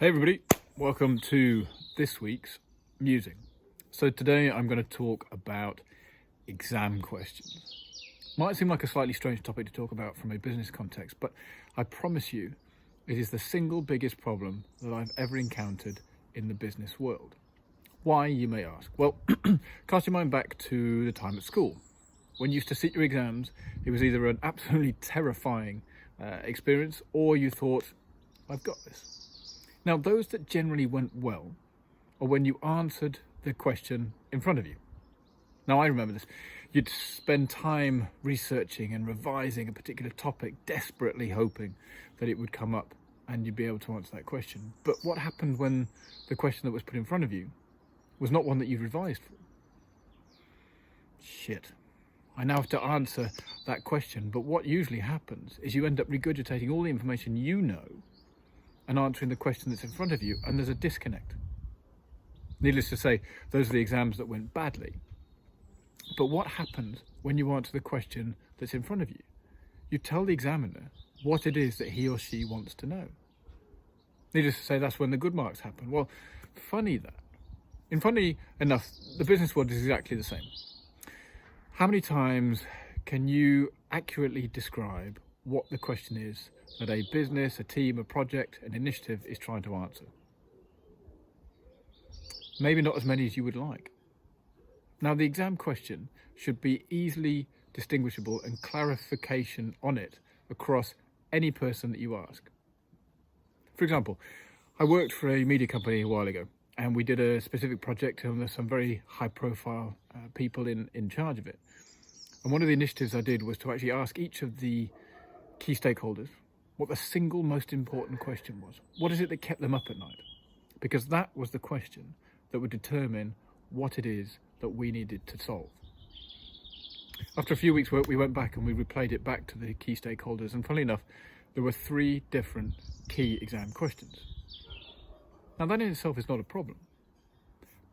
Hey everybody, welcome to this week's musing. So today I'm going to talk about exam questions. Might seem like a slightly strange topic to talk about from a business context, but I promise you it is the single biggest problem that I've ever encountered in the business world. Why, you may ask? Well, cast your mind back to the time at school. When you used to sit your exams, it was either an absolutely terrifying experience or you thought, I've got this. Now, those that generally went well are when you answered the question in front of you. Now, I remember this. You'd spend time researching and revising a particular topic, desperately hoping that it would come up and you'd be able to answer that question. But what happened when the question that was put in front of you was not one that you'd revised for? Shit. I now have to answer that question, but what usually happens is you end up regurgitating all the information you know and answering the question that's in front of you, and there's a disconnect. Needless to say, those are the exams that went badly. But what happens when you answer the question that's in front of you? You tell the examiner what it is that he or she wants to know. Needless to say, that's when the good marks happen. Well, funny enough, the business world is exactly the same. How many times can you accurately describe what the question is that a business, a team, a project, an initiative is trying to answer? Maybe not as many as you would like. Now, the exam question should be easily distinguishable and clarification on it across any person that you ask. For example, I worked for a media company a while ago and we did a specific project and there's some very high profile people in charge of it. And one of the initiatives I did was to actually ask each of the key stakeholders what the single most important question was. What is it that kept them up at night? Because that was the question that would determine what it is that we needed to solve. After a few weeks' work, we went back and we replayed it back to the key stakeholders. And funnily enough, there were 3 different key exam questions. Now, that in itself is not a problem.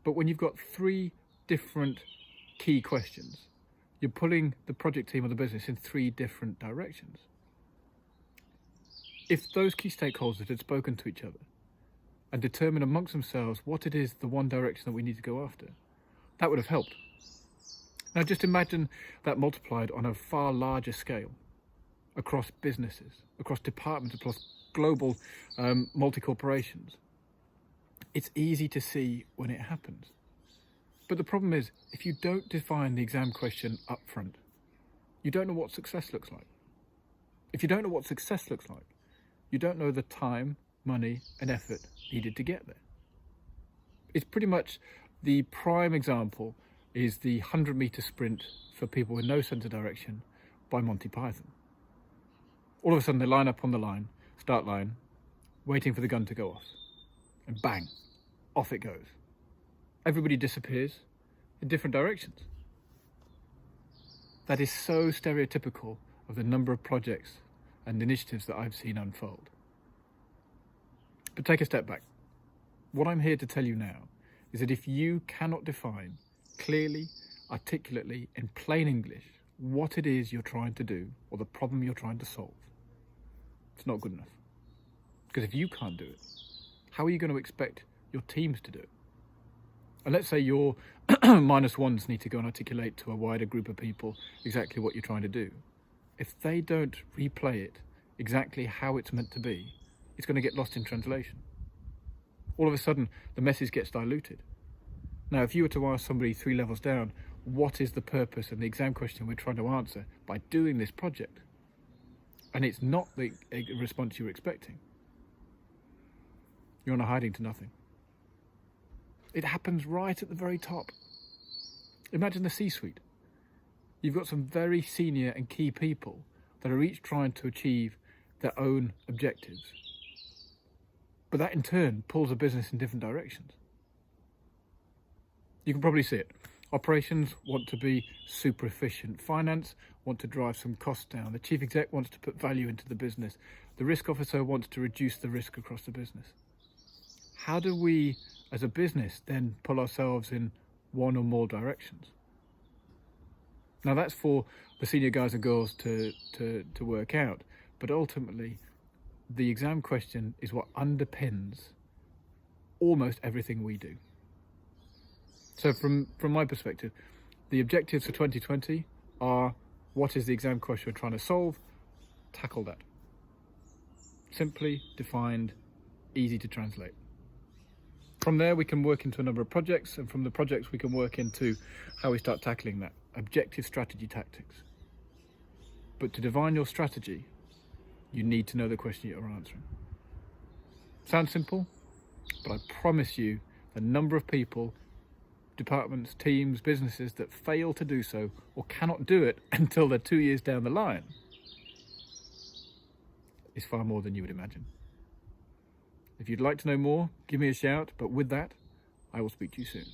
But when you've got 3 different key questions, you're pulling the project team or the business in 3 different directions. If those key stakeholders had spoken to each other and determined amongst themselves what it is, the one direction that we need to go after, that would have helped. Now just imagine that multiplied on a far larger scale across businesses, across departments, across global multi-corporations. It's easy to see when it happens. But the problem is, if you don't define the exam question up front, you don't know what success looks like. If you don't know what success looks like, you don't know the time, money, and effort needed to get there. It's pretty much the prime example is the 100-meter sprint for people with no sense of direction by Monty Python. All of a sudden they line up on the start line, waiting for the gun to go off. And bang, off it goes. Everybody disappears in different directions. That is so stereotypical of the number of projects and initiatives that I've seen unfold. But take a step back. What I'm here to tell you now is that if you cannot define clearly, articulately, in plain English, what it is you're trying to do or the problem you're trying to solve, it's not good enough. Because if you can't do it, how are you going to expect your teams to do it? And let's say your minus ones need to go and articulate to a wider group of people exactly what you're trying to do. If they don't replay it exactly how it's meant to be, it's going to get lost in translation. All of a sudden, the message gets diluted. Now, if you were to ask somebody 3 levels down, what is the purpose and the exam question we're trying to answer by doing this project? And it's not the response you were expecting. You're on a hiding to nothing. It happens right at the very top. Imagine the C-suite. You've got some very senior and key people that are each trying to achieve their own objectives. But that in turn pulls a business in different directions. You can probably see it. Operations want to be super efficient. Finance want to drive some costs down. The chief exec wants to put value into the business. The risk officer wants to reduce the risk across the business. How do we, as a business, then pull ourselves in one or more directions? Now that's for the senior guys and girls to work out, but ultimately the exam question is what underpins almost everything we do. So from my perspective, the objectives for 2020 are: what is the exam question we're trying to solve? Tackle that. Simply, defined, easy to translate. From there, we can work into a number of projects, and from the projects we can work into how we start tackling that. Objective, strategy, tactics. But to define your strategy, you need to know the question you're answering. Sounds simple, but I promise you the number of people, departments, teams, businesses that fail to do so or cannot do it until they're 2 years down the line is far more than you would imagine. If you'd like to know more, give me a shout, but with that, I will speak to you soon.